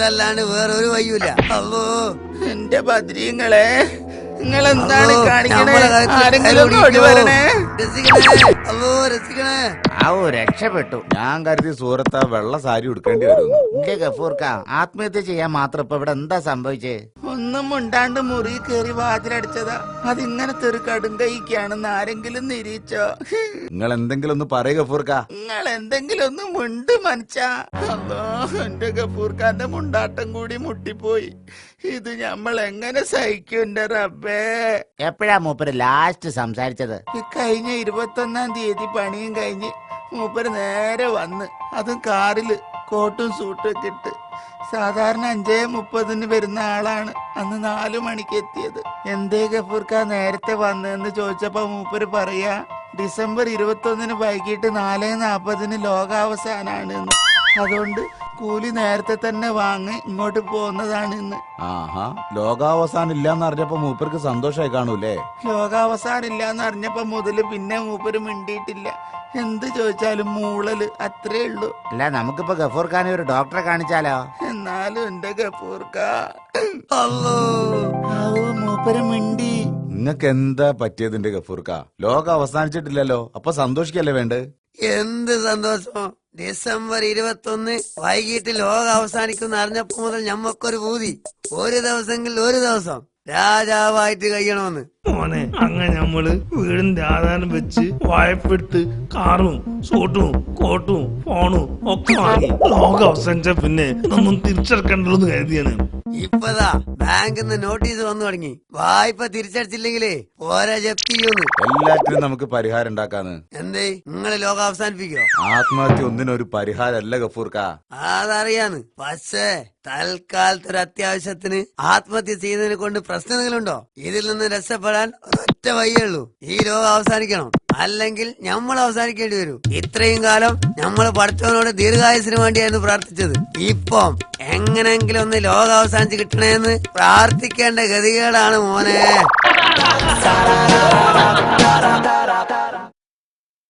ചെയ്യലല്ലാണ്ട് വേറൊരു വയ്യൂല. അല്ലോ എന്റെ ബദ്രീങ്ങളെ, നിങ്ങൾ എന്താണ് കാണിക്കണേ? ആരെങ്കിലും വരണേ. അല്ലോ രസിക്കണേ. രക്ഷപ്പെട്ടു. ഞാൻ കരുതി സൂറത്ത് വെള്ള സാരി ഉടുക്കേണ്ടി വരും. എന്റെ ഗഫൂർക്ക, ആത്മഹത്യ ചെയ്യാൻ മാത്രം ഇപ്പൊ ഇവിടെ എന്താ സംഭവിച്ചേ? ഒന്നും മുണ്ടാണ്ട് മുറി കയറി വാതിലടിച്ചതാ. അതിങ്ങനത്തെ ഒരു കടുങ്കൈക്കാണെന്ന് ആരെങ്കിലും നിരീച്ചോ? നിങ്ങൾ എന്തെങ്കിലും ഒന്ന് പറയ ഗഫൂർക്ക. നിങ്ങൾ എന്തെങ്കിലും ഒന്ന് മുണ്ട് മനച്ചാ. അല്ലോ, എന്റെ ഗഫൂർക്കാന്റെ മുണ്ടാട്ടം കൂടി മുട്ടിപ്പോയി. ഇത് നമ്മൾ എങ്ങനെ സഹിക്കും എന്റെ റബ്ബേ? എപ്പോഴാ മൂപ്പര് ലാസ്റ്റ് സംസാരിച്ചത്? ഈ കഴിഞ്ഞ 21-ാം തീയതി പണിയും കഴിഞ്ഞ് മൂപ്പര് നേരെ വന്ന്, അതും കാറില് കോട്ടും സൂട്ടും ഒക്കെ ഇട്ട്. സാധാരണ 5:30 വരുന്ന ആളാണ്. അന്ന് 4 മണിക്ക് എത്തിയത്. എന്തേ ഗഫൂർക്ക നേരത്തെ വന്നതെന്ന് ചോദിച്ചപ്പോ മൂപ്പര് പറയാ, ഡിസംബർ 21 വൈകിട്ട് 4:40 ലോകാവസാനാണ് എന്ന്. അതുകൊണ്ട് കൂലി നേരത്തെ തന്നെ വാങ്ങി ഇങ്ങോട്ട് പോകുന്നതാണ് ഇന്ന്. ആഹാ, ലോകാവസാനം ഇല്ലാന്ന് അറിഞ്ഞപ്പോ മൂപ്പർക്ക് സന്തോഷമായി കാണൂലേ? ലോകാവസാനം ഇല്ലാന്ന് അറിഞ്ഞപ്പോ മുതല് പിന്നെ മൂപ്പര് മിണ്ടിയിട്ടില്ല. എന്ത് ചോദിച്ചാലും മൂളല്, അത്രേ ഉള്ളൂ. അല്ല, നമുക്കിപ്പോ ഗഫൂർഖാനെ ഒരു ഡോക്ടറെ കാണിച്ചാലോ? എന്നാലും എന്റെ ഗഫൂർക്ക, മൂപ്പര് മിണ്ടി. നിങ്ങക്ക് എന്താ പറ്റിയതിന്റെ ഗഫൂർക്ക? ലോകം അവസാനിച്ചിട്ടില്ലല്ലോ, അപ്പൊ സന്തോഷിക്കല്ലേ വേണ്ടേ? എന്ത് സന്തോഷം! ഡിസംബർ 21 വൈകിട്ട് ലോകം അവസാനിക്കുന്ന അറിഞ്ഞപ്പോ മുതൽ ഞമ്മക്കൊരു പൂതി. ഒരു ദിവസമെങ്കിൽ ഒരു ദിവസം രാജാവായിട്ട് കഴിയണമെന്ന്. മോനെ, അങ്ങനെ നമ്മള് വീടിന്റെ ആധാരം വെച്ച് വായ്പെടുത്ത് കാറും സൂട്ടും കോട്ടും ഫോണും ഒക്കെ വാങ്ങി. ലോകം അവസാനിച്ച പിന്നെ ഇതൊന്നും തിരിച്ചെടുക്കണ്ടല്ലോ കരുതിയാണ്. ഇപ്പതാ ബാങ്കിന്ന് നോട്ടീസ് വന്നു തുടങ്ങി. വായ്പ തിരിച്ചടിച്ചില്ലെങ്കിലേ ഓരോ ജപ്തി ചെയ്യുന്നു. എല്ലാറ്റിനും നമുക്ക് പരിഹാരം ഉണ്ടാക്കാന്ന്. എന്തേ നിങ്ങള് ലോകം അവസാനിപ്പിക്കോ? ആത്മഹത്യ ഒന്നിനൊരു പരിഹാരമല്ല ഗഫൂർക്ക. അതറിയാന്ന്. പക്ഷേ തൽക്കാലത്ത് ഒരു അത്യാവശ്യത്തിന് ആത്മഹത്യ ചെയ്യുന്നതിനെ കൊണ്ട് പ്രശ്നങ്ങളുണ്ടോ? ഇതിൽ നിന്ന് രക്ഷപ്പെടാൻ ഒറ്റ വഴിയുള്ളൂ. ഈ ലോകം അവസാനിക്കണം, അല്ലെങ്കിൽ നമ്മൾ അവസാനിക്കേണ്ടി വരും. ഇത്രയും കാലം നമ്മൾ പഠിച്ചവനോട് ദീർഘായുസിന് വേണ്ടിയായിരുന്നു പ്രാർത്ഥിച്ചത്. ഇപ്പം എങ്ങനെങ്കിലും ഒന്ന് ലോകം അവസാനിച്ച് കിട്ടണേന്ന് പ്രാർത്ഥിക്കേണ്ട ഗതികേടാണ് മോനെ.